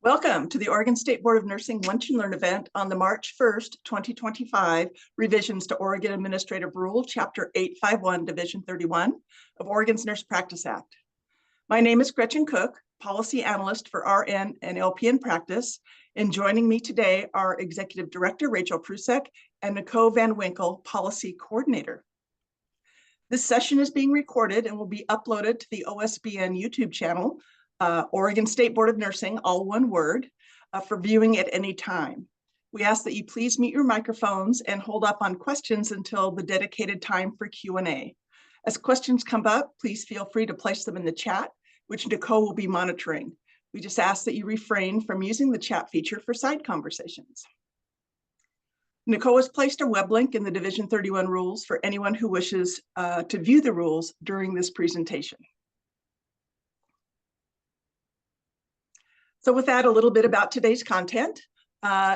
Welcome to the Oregon State Board of Nursing Lunch and Learn event on the March 1st, 2025 revisions to Oregon Administrative Rule, Chapter 851, Division 31 of Oregon's Nurse Practice Act. My name is Gretchen Cook, Policy Analyst for RN and LPN Practice, and joining me today are Executive Director Rachel Prusek and Nicole Van Winkle, Policy Coordinator. This session is being recorded and will be uploaded to the OSBN YouTube channel, Oregon State Board of Nursing, all one word, for viewing at any time. We ask that you please mute your microphones and hold up on questions until the dedicated time for Q&A. As questions come up, please feel free to place them in the chat, which Nicole will be monitoring. We just ask that you refrain from using the chat feature for side conversations. Nicole has placed a web link in the Division 31 rules for anyone who wishes to view the rules during this presentation. So with that, a little bit about today's content.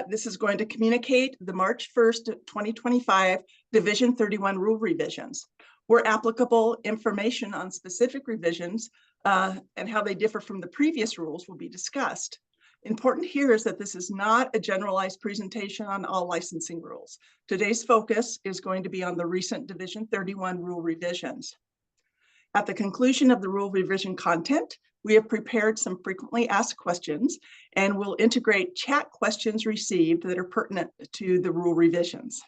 This is going to communicate the March 1st, 2025 Division 31 rule revisions. Where applicable, information on specific revisions and how they differ from the previous rules will be discussed. Important here is that this is not a generalized presentation on all licensing rules. Today's focus is going to be on the recent Division 31 rule revisions. At the conclusion of the rule revision content, we have prepared some frequently asked questions and will integrate chat questions received that are pertinent to the rule revisions.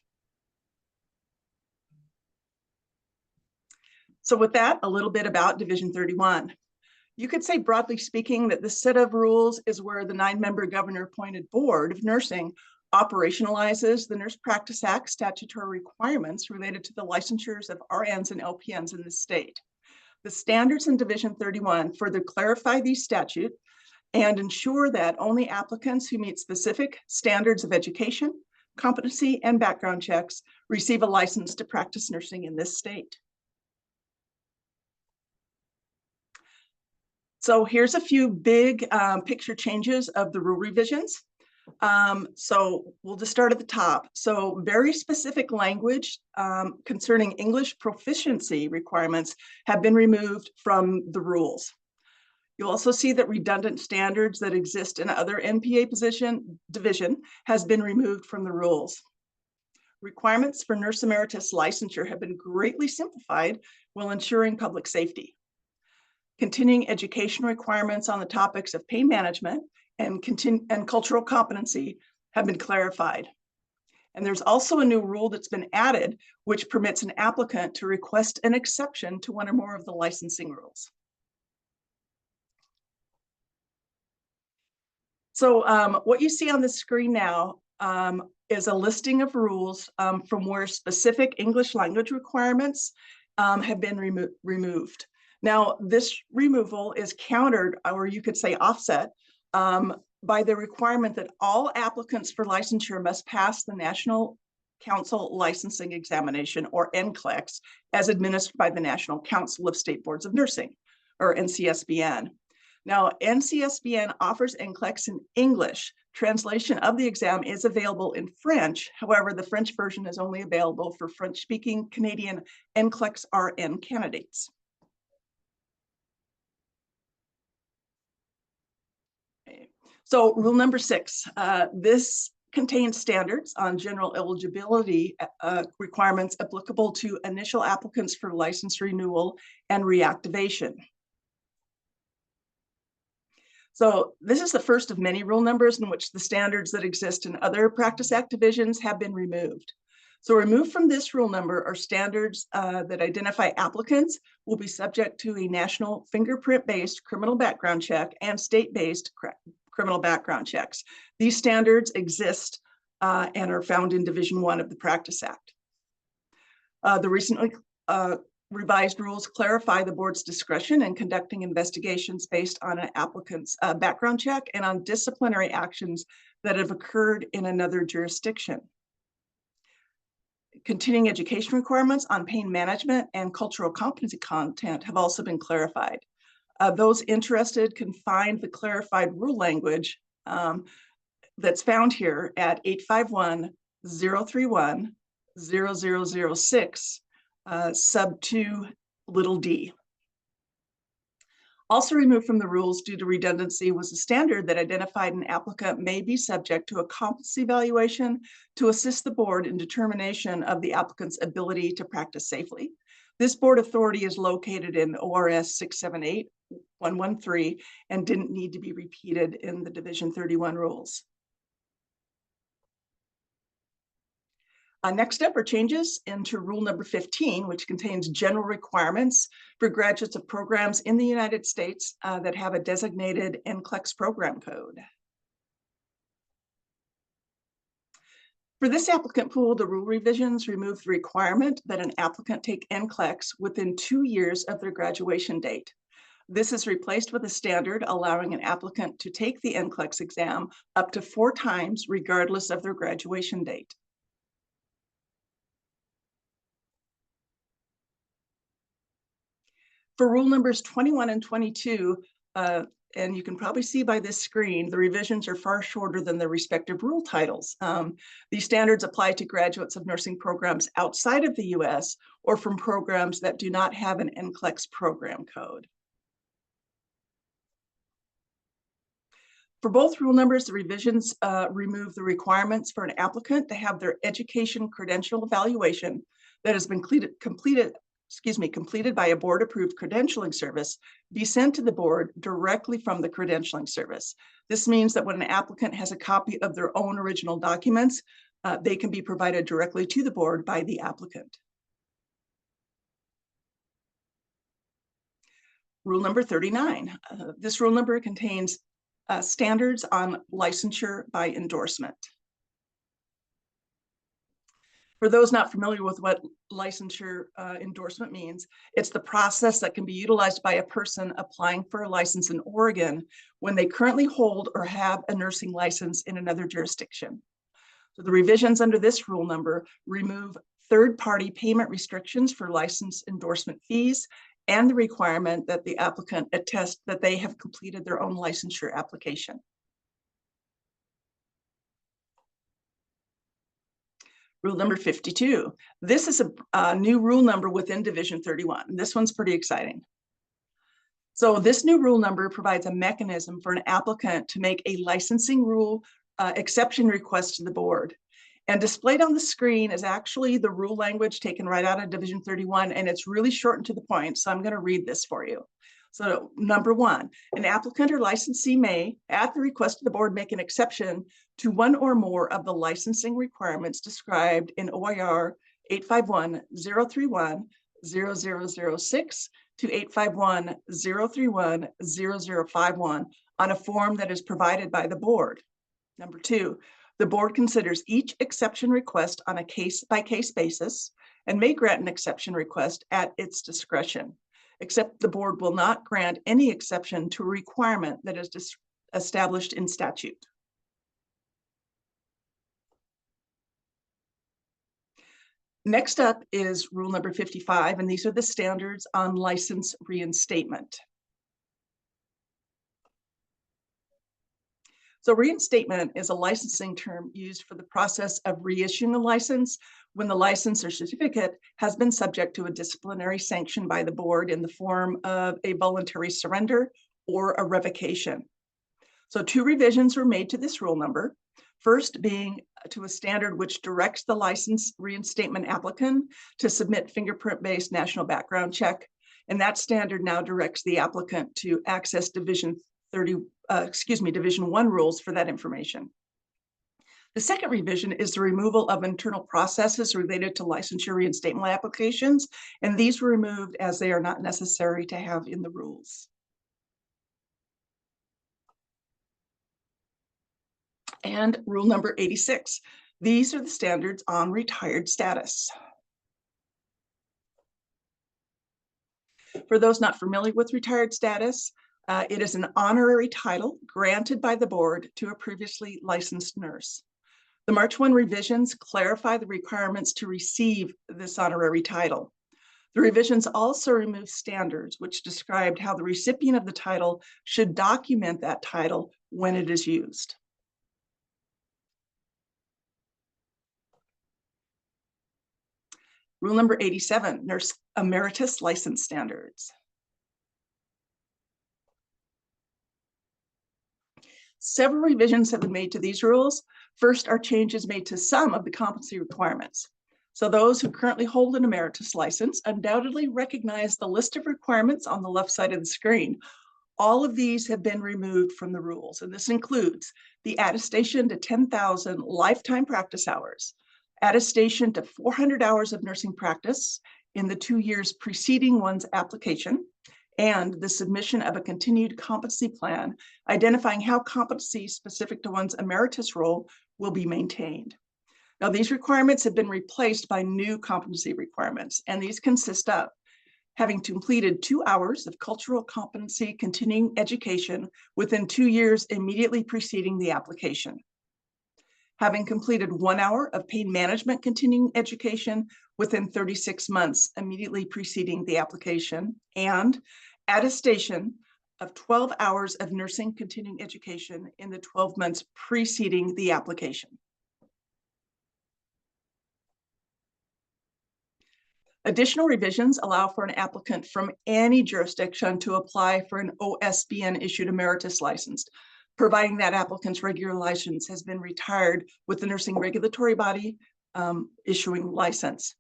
So with that, a little bit about Division 31. You could say, broadly speaking, that this set of rules is where the 9-member governor-appointed Board of Nursing operationalizes the Nurse Practice Act statutory requirements related to the licensures of RNs and LPNs in the state. The standards in Division 31 further clarify these statutes and ensure that only applicants who meet specific standards of education, competency, and background checks receive a license to practice nursing in this state. So here's a few big picture changes of the rule revisions. So we'll just start at the top. So very specific language concerning English proficiency requirements have been removed from the rules. You'll also see that redundant standards that exist in other NPA division has been removed from the rules. Requirements for nurse emeritus licensure have been greatly simplified while ensuring public safety. Continuing education requirements on the topics of pain management and cultural competency have been clarified. And there's also a new rule that's been added, which permits an applicant to request an exception to one or more of the licensing rules. So what you see on the screen now is a listing of rules from where specific English language requirements have been removed. Now, this removal is countered, or you could say offset, by the requirement that all applicants for licensure must pass the National Council Licensing Examination, or NCLEX, as administered by the National Council of State Boards of Nursing, or NCSBN. Now, NCSBN offers NCLEX in English. Translation of the exam is available in French. However, the French version is only available for French-speaking Canadian NCLEX RN candidates. So rule number 6, this contains standards on general eligibility requirements applicable to initial applicants for license renewal and reactivation. So this is the first of many rule numbers in which the standards that exist in other Practice Act divisions have been removed. So removed from this rule number are standards that identify applicants will be subject to a national fingerprint-based criminal background check and state-based criminal background checks. These standards exist and are found in Division 1 of the Practice Act. The recently revised rules clarify the board's discretion in conducting investigations based on an applicant's background check and on disciplinary actions that have occurred in another jurisdiction. Continuing education requirements on pain management and cultural competency content have also been clarified. Those interested can find the clarified rule language that's found here at 851-031-0006, sub 2 little d. Also removed from the rules due to redundancy was a standard that identified an applicant may be subject to a competency evaluation to assist the board in determination of the applicant's ability to practice safely. This board authority is located in ORS 678-113 and didn't need to be repeated in the Division 31 rules. Next up are changes into rule number 15, which contains general requirements for graduates of programs in the United States that have a designated NCLEX program code. For this applicant pool, the rule revisions remove the requirement that an applicant take NCLEX within 2 years of their graduation date. This is replaced with a standard allowing an applicant to take the NCLEX exam up to 4 times, regardless of their graduation date. For rule numbers 21 and 22, and you can probably see by this screen, the revisions are far shorter than their respective rule titles. These standards apply to graduates of nursing programs outside of the US or from programs that do not have an NCLEX program code. For both rule numbers, the revisions remove the requirements for an applicant to have their education credential evaluation that has been completed by a board-approved credentialing service be sent to the board directly from the credentialing service. This means that when an applicant has a copy of their own original documents, they can be provided directly to the board by the applicant. Rule number 39. This rule number contains standards on licensure by endorsement. For those not familiar with what licensure endorsement means, it's the process that can be utilized by a person applying for a license in Oregon when they currently hold or have a nursing license in another jurisdiction. So the revisions under this rule number remove third-party payment restrictions for license endorsement fees and the requirement that the applicant attest that they have completed their own licensure application. Rule number 52. This is a new rule number within Division 31. This one's pretty exciting. So this new rule number provides a mechanism for an applicant to make a licensing rule exception request to the board. And displayed on the screen is actually the rule language taken right out of Division 31, and it's really short and to the point, so I'm going to read this for you. So number 1, an applicant or licensee may, at the request of the board, make an exception to one or more of the licensing requirements described in OIR 851-031-0006 to 851-031-0051 on a form that is provided by the board. Number 2, the board considers each exception request on a case-by-case basis and may grant an exception request at its discretion, except the board will not grant any exception to a requirement that is established in statute. Next up is rule number 55, and these are the standards on license reinstatement. So reinstatement is a licensing term used for the process of reissuing a license when the license or certificate has been subject to a disciplinary sanction by the board in the form of a voluntary surrender or a revocation. So 2 revisions were made to this rule number. First being to a standard which directs the license reinstatement applicant to submit fingerprint-based national background check. And that standard now directs the applicant to access Division 1 rules for that information. The second revision is the removal of internal processes related to licensure reinstatement applications, and these were removed as they are not necessary to have in the rules. And rule number 86. These are the standards on retired status. For those not familiar with retired status, it is an honorary title granted by the board to a previously licensed nurse. The March 1 revisions clarify the requirements to receive this honorary title. The revisions also remove standards which described how the recipient of the title should document that title when it is used. Rule number 87, Nurse Emeritus License Standards. Several revisions have been made to these rules. First are changes made to some of the competency requirements. So those who currently hold an emeritus license undoubtedly recognize the list of requirements on the left side of the screen. All of these have been removed from the rules, and this includes the attestation to 10,000 lifetime practice hours, attestation to 400 hours of nursing practice in the 2 years preceding one's application, and the submission of a continued competency plan identifying how competency specific to one's emeritus role will be maintained. Now, these requirements have been replaced by new competency requirements, and these consist of having completed 2 hours of cultural competency continuing education within 2 years immediately preceding the application, having completed 1 hour of pain management continuing education within 36 months immediately preceding the application, and attestation of 12 hours of nursing continuing education in the 12 months preceding the application. Additional revisions allow for an applicant from any jurisdiction to apply for an OSBN issued emeritus license, providing that applicant's regular license has been retired with the nursing regulatory body issuing license.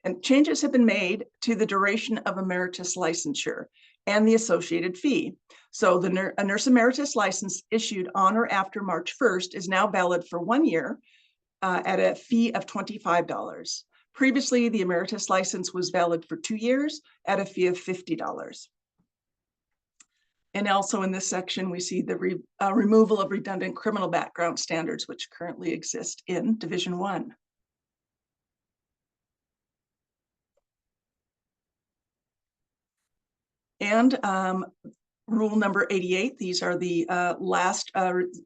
And changes have been made to the duration of emeritus licensure and the associated fee. So a nurse emeritus license issued on or after March 1st is now valid for 1 year at a fee of $25. Previously, the emeritus license was valid for 2 years at a fee of $50. And also in this section, we see the removal of redundant criminal background standards, which currently exist in Division 1. And rule number 88, these are the last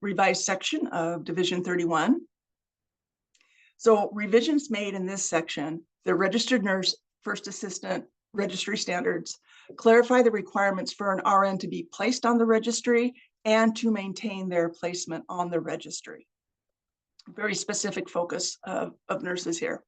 revised section of Division 31. So revisions made in this section, the registered nurse first assistant registry standards clarify the requirements for an RN to be placed on the registry and to maintain their placement on the registry. Very specific focus of nurses here.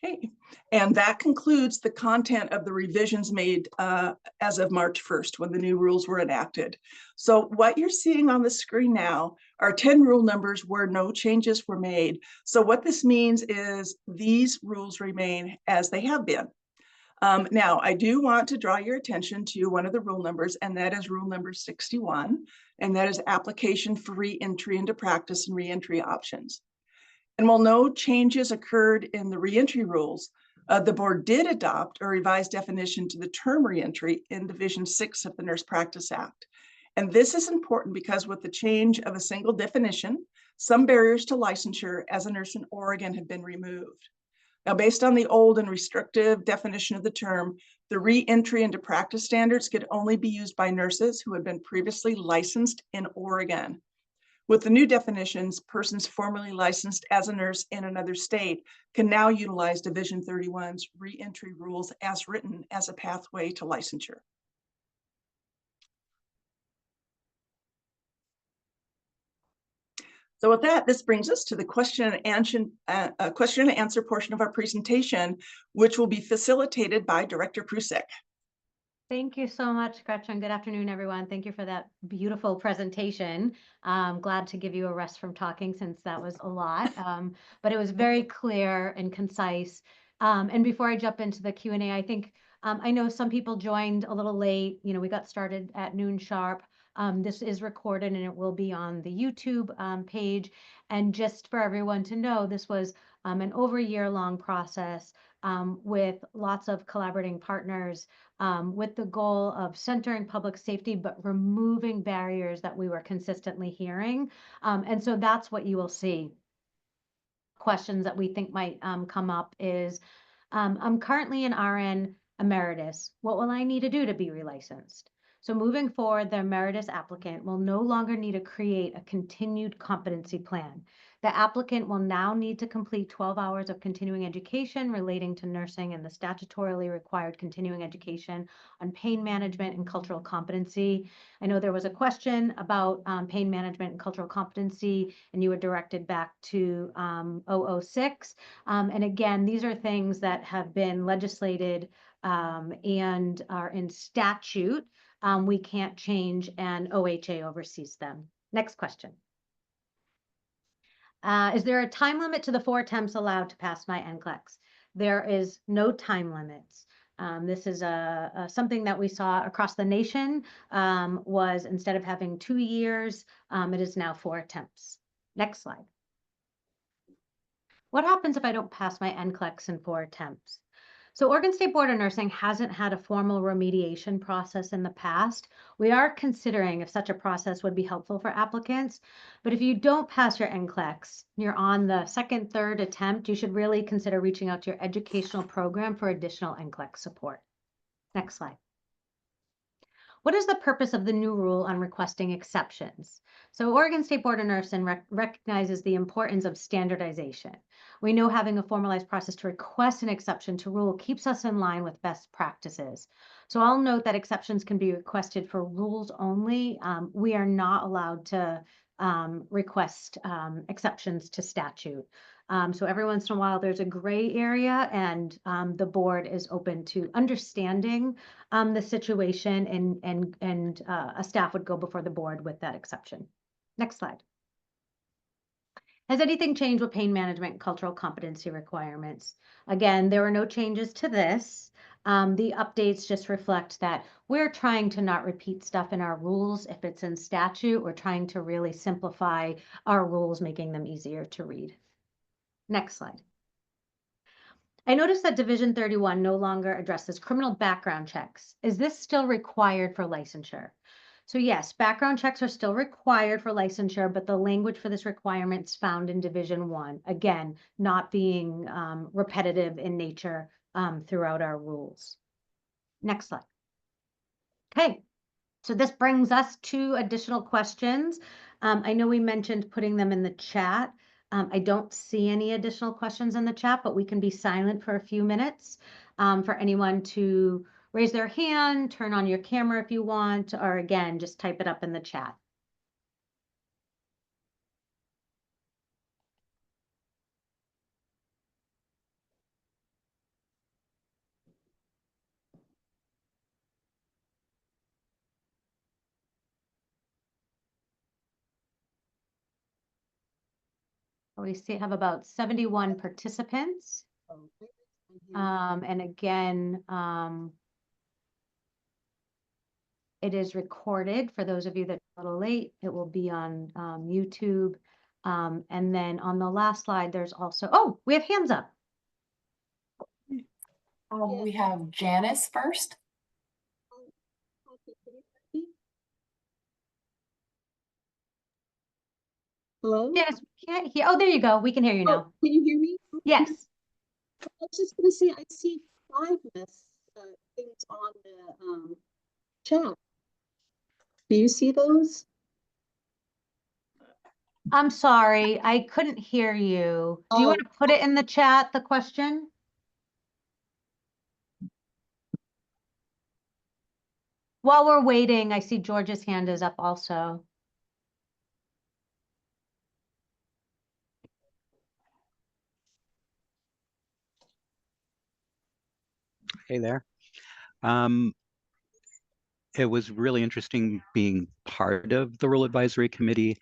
Okay, and that concludes the content of the revisions made as of March 1st, when the new rules were enacted. So what you're seeing on the screen now are 10 rule numbers where no changes were made. So what this means is these rules remain as they have been. Now, I do want to draw your attention to one of the rule numbers, and that is rule number 61, and that is application for re-entry into practice and re-entry options. And while no changes occurred in the reentry rules, the board did adopt a revised definition to the term reentry in Division 6 of the Nurse Practice Act. And this is important because with the change of a single definition, some barriers to licensure as a nurse in Oregon have been removed. Now, based on the old and restrictive definition of the term, the reentry into practice standards could only be used by nurses who had been previously licensed in Oregon. With the new definitions, persons formerly licensed as a nurse in another state can now utilize Division 31's reentry rules as written as a pathway to licensure. So with that, this brings us to the question and answer portion of our presentation, which will be facilitated by Director Prusik. Thank you so much, Gretchen. Good afternoon, everyone. Thank you for that beautiful presentation. I'm glad to give you a rest from talking since that was a lot, but it was very clear and concise. And before I jump into the Q&A, I think I know some people joined a little late. You know, we got started at noon sharp. This is recorded and it will be on the YouTube page. And just for everyone to know, this was an over a year-long process with lots of collaborating partners, with the goal of centering public safety, but removing barriers that we were consistently hearing. And so that's what you will see. Questions that we think might come up is, I'm currently an RN emeritus. What will I need to do to be relicensed? So moving forward, the emeritus applicant will no longer need to create a continued competency plan. The applicant will now need to complete 12 hours of continuing education relating to nursing and the statutorily required continuing education on pain management and cultural competency. I know there was a question about pain management and cultural competency, and you were directed back to 006. And again, these are things that have been legislated and are in statute we can't change, and OHA oversees them. Next question. Is there a time limit to the 4 attempts allowed to pass my NCLEX? There is no time limits. This is something that we saw across the nation, was instead of having 2 years, it is now 4 attempts. Next slide. What happens if I don't pass my NCLEX in 4 attempts? So Oregon State Board of Nursing hasn't had a formal remediation process in the past. We are considering if such a process would be helpful for applicants. But if you don't pass your NCLEX, you're on the 2nd, 3rd attempt, you should really consider reaching out to your educational program for additional NCLEX support. Next slide. What is the purpose of the new rule on requesting exceptions? So Oregon State Board of Nursing recognizes the importance of standardization. We know having a formalized process to request an exception to rule keeps us in line with best practices. So I'll note that exceptions can be requested for rules only. We are not allowed to request exceptions to statute. So every once in a while, there's a gray area, and the board is open to understanding the situation, and a staff would go before the board with that exception. Next slide. Has anything changed with pain management and cultural competency requirements? Again, there were no changes to this. The updates just reflect that we're trying to not repeat stuff in our rules. If it's in statute, we're trying to really simplify our rules, making them easier to read. Next slide. I noticed that Division 31 no longer addresses criminal background checks. Is this still required for licensure? So yes, background checks are still required for licensure, but the language for this requirement is found in Division 1. Again, not being repetitive in nature throughout our rules. Next slide. Okay, so this brings us to additional questions. I know we mentioned putting them in the chat. I don't see any additional questions in the chat, but we can be silent for a few minutes for anyone to raise their hand, turn on your camera if you want, or again, just type it up in the chat. We have about 71 participants. And again, it is recorded. For those of you that are a little late, it will be on YouTube. And then on the last slide, there's also, oh, we have hands up. We have Janice first. Hello? Yes, we can't hear. Oh, there you go. We can hear you now. Can you hear me? Yes. I was just going to say, I see 5 things on the chat. Do you see those? I'm sorry, I couldn't hear you. Do you want to put it in the chat, the question? While we're waiting, I see George's hand is up also. Hey there. It was really interesting being part of the Rule Advisory Committee.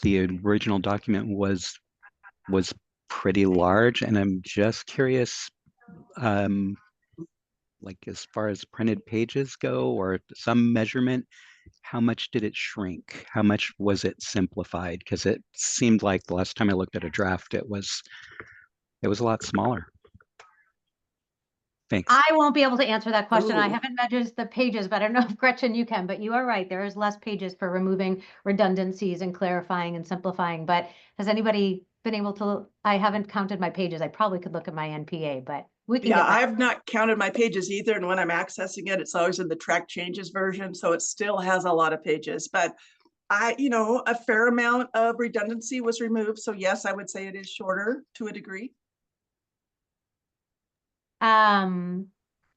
The original document was pretty large, and I'm just curious, like as far as printed pages go, or some measurement, how much did it shrink? How much was it simplified? Because it seemed like the last time I looked at a draft, it was a lot smaller. Thanks. I won't be able to answer that question. I Ooh. haven't measured the pages, but I don't know if Gretchen, you can, but you are right. There is less pages for removing redundancies and clarifying and simplifying. But has anybody been able to, I haven't counted my pages. I probably could look at my NPA, but we can Yeah, get back. I've not counted my pages either. And when I'm accessing it, it's always in the track changes version. So it still has a lot of pages, but a fair amount of redundancy was removed. So yes, I would say it is shorter to a degree. And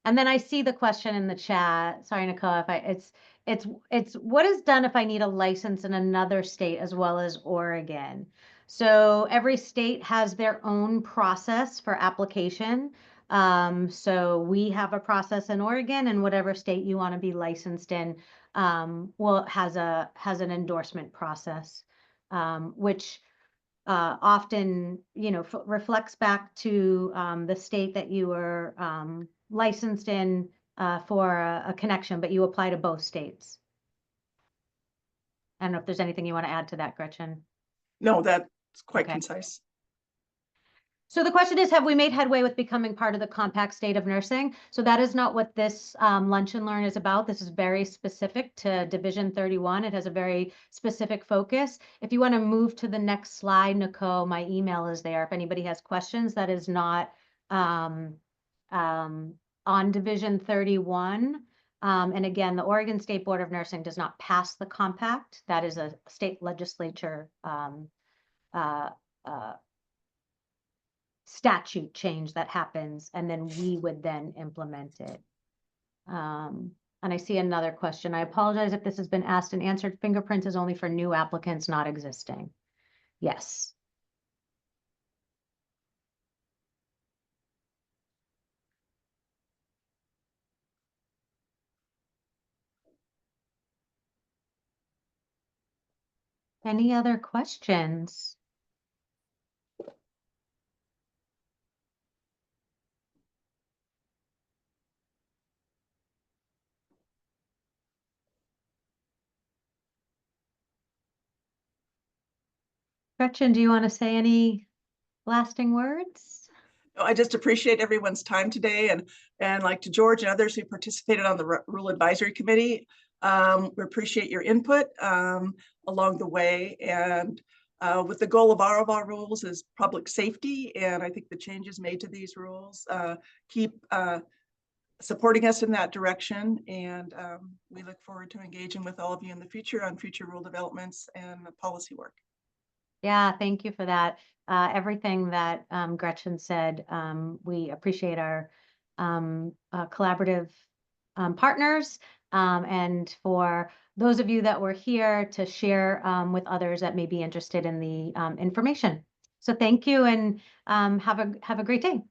then I see the question in the chat. Sorry, Nicole, if it's what is done if I need a license in another state as well as Oregon? So every state has their own process for application. So we have a process in Oregon, and whatever state you want to be licensed in, has an endorsement process, which often, reflects back to the state that you were licensed in for a connection, but you apply to both states. I don't know if there's anything you want to add to that, Gretchen. No, that's quite Okay. concise. So the question is, have we made headway with becoming part of the compact state of nursing? So that is not what this Lunch and Learn is about. This is very specific to Division 31. It has a very specific focus. If you want to move to the next slide, Nicole, my email is there. If anybody has questions, that is not on Division 31. And again, the Oregon State Board of Nursing does not pass the compact. That is a state legislature statute change that happens, and then we would then implement it. And I see another question. I apologize if this has been asked and answered. Fingerprints is only for new applicants, not existing. Yes. Any other questions? Gretchen, do you want to say any lasting words? No, I just appreciate everyone's time today, and like to George and others who participated on the Rule Advisory Committee. We appreciate your input along the way, and with the goal of our rules is public safety, and I think the changes made to these rules keep supporting us in that direction, and we look forward to engaging with all of you in the future on future rule developments and policy work. Yeah, thank you for that. Everything that Gretchen said, we appreciate our collaborative partners, and for those of you that were here to share with others that may be interested in the information. So thank you, and have a great day.